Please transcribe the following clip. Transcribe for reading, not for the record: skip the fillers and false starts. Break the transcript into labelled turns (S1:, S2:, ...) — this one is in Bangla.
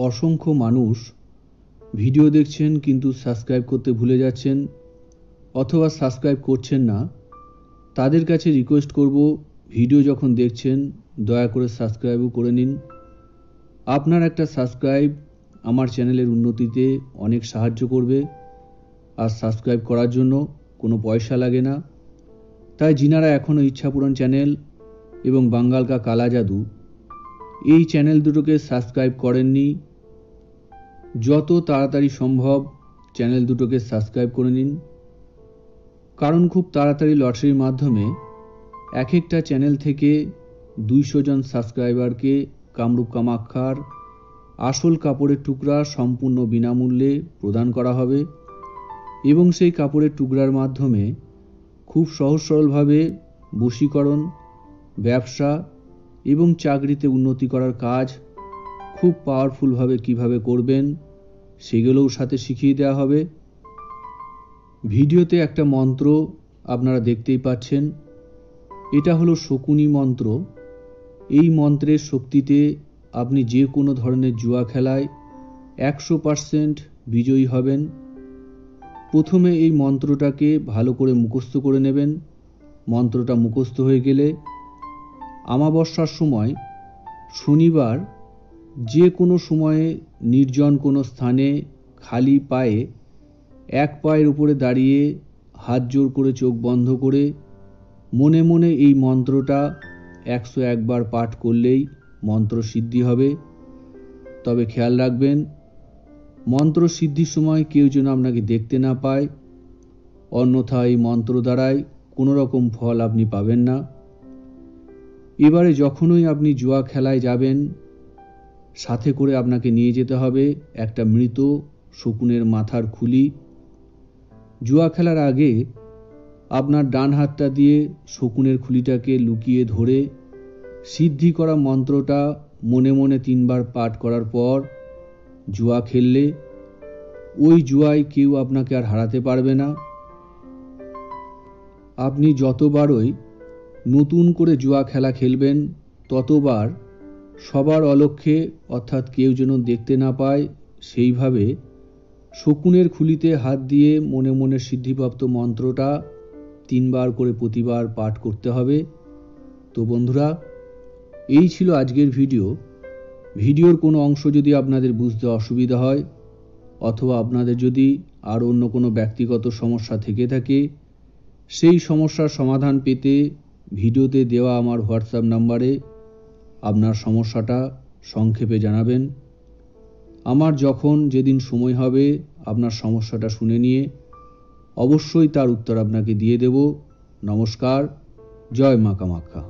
S1: অসংখ্য মানুষ ভিডিও দেখছেন কিন্তু সাবস্ক্রাইব করতে ভুলে যাচ্ছেন অথবা সাবস্ক্রাইব করছেন না। তাদের কাছে রিকোয়েস্ট করব, ভিডিও যখন দেখছেন দয়া করে সাবস্ক্রাইবও করে নিন। আপনার একটা সাবস্ক্রাইব আমার চ্যানেলের উন্নতিতে অনেক সাহায্য করবে। আর সাবস্ক্রাইব করার জন্য কোনো পয়সা লাগে না। তাই যিনারা এখনও ইচ্ছাপূরণ চ্যানেল এবং বাঙ্গাল কা কালা জাদু এই চ্যানেল দুটোকে সাবস্ক্রাইব করেননি, যত তাড়াতাড়ি সম্ভব চ্যানেল দুটোকে সাবস্ক্রাইব করে নিন। কারণ খুব তাড়াতাড়ি লটারির মাধ্যমে এক একটা চ্যানেল থেকে 200 জন সাবস্ক্রাইবারকে কামরূপ কামাখ্যার আসল কাপড়ের টুকরা সম্পূর্ণ বিনামূল্যে প্রদান করা হবে এবং সেই কাপড়ের টুকরার মাধ্যমে খুব সহজ সরলভাবে বশীকরণ, ব্যবসা এবং চাকরিতে উন্নতি করার কাজ খুব পাওয়ারফুলভাবে কিভাবে করবেন সেগুলোও সাথে শিখিয়ে দেওয়া হবে। ভিডিওতে একটা মন্ত্র আপনারা দেখতেই পাচ্ছেন, এটা হলো শকুনি মন্ত্র। এই মন্ত্রের শক্তিতে আপনি যে কোনো ধরনের জুয়া খেলায় 100% বিজয়ী হবেন। প্রথমে এই মন্ত্রটাকে ভালো করে মুখস্থ করে নেবেন। মন্ত্রটা মুখস্থ হয়ে গেলে অমাবস্যার সময় শনিবার যে কোনো সময়ে নির্জন কোনো স্থানে খালি পায়ে এক পায়ের উপরে দাঁড়িয়ে হাত জোর করে চোখ বন্ধ করে মনে মনে এই মন্ত্রটা 101 বার পাঠ করলেই মন্ত্র সিদ্ধি হবে। তবে খেয়াল রাখবেন, মন্ত্র সিদ্ধির সময় কেউ যেন আপনাকে দেখতে না পায়, অন্যথা এই মন্ত্র দ্বারাই কোনো রকম ফল আপনি পাবেন না। এবারে যখনই আপনি জুয়া খেলায় যাবেন, সাথে করে আপনাকে নিয়ে যেতে হবে একটা মৃত শকুনের মাথার খুলি। জুয়া খেলার আগে আপনার ডান হাতটা দিয়ে শকুনের খুলিটাকে লুকিয়ে ধরে সিদ্ধি করা মন্ত্রটা মনে মনে 3 বার পাঠ করার পর জুয়া খেললে ওই জুয়ায় কেউ আপনাকে আর হারাতে পারবে না। আপনি যতবারই নতুন করে জুয়া খেলা খেলবেন ততবার সবার অলক্ষ্যে, অর্থাৎ কেউ যেন দেখতে না পায় সেইভাবে শকুনের খুলিতে হাত দিয়ে মনে মনে সিদ্ধিপ্রাপ্ত মন্ত্রটা 3 বার করে প্রতিবার পাঠ করতে হবে। তো বন্ধুরা, এই ছিল আজকের ভিডিও। ভিডিওর কোনো অংশ যদি আপনাদের বুঝতে অসুবিধা হয় অথবা আপনাদের যদি আর অন্য কোনো ব্যক্তিগত সমস্যা থেকে থাকে, সেই সমস্যার সমাধান পেতে ভিডিওতে দেওয়া আমার হোয়াটসঅ্যাপ নাম্বারে আপনার সমস্যাটা সংক্ষেপে জানাবেন। আমার যখন যেদিন সময় হবে আপনার সমস্যাটা শুনে নিয়ে অবশ্যই তার উত্তর আপনাকে দিয়ে দেব। নমস্কার, জয় মা কামাখ্যা।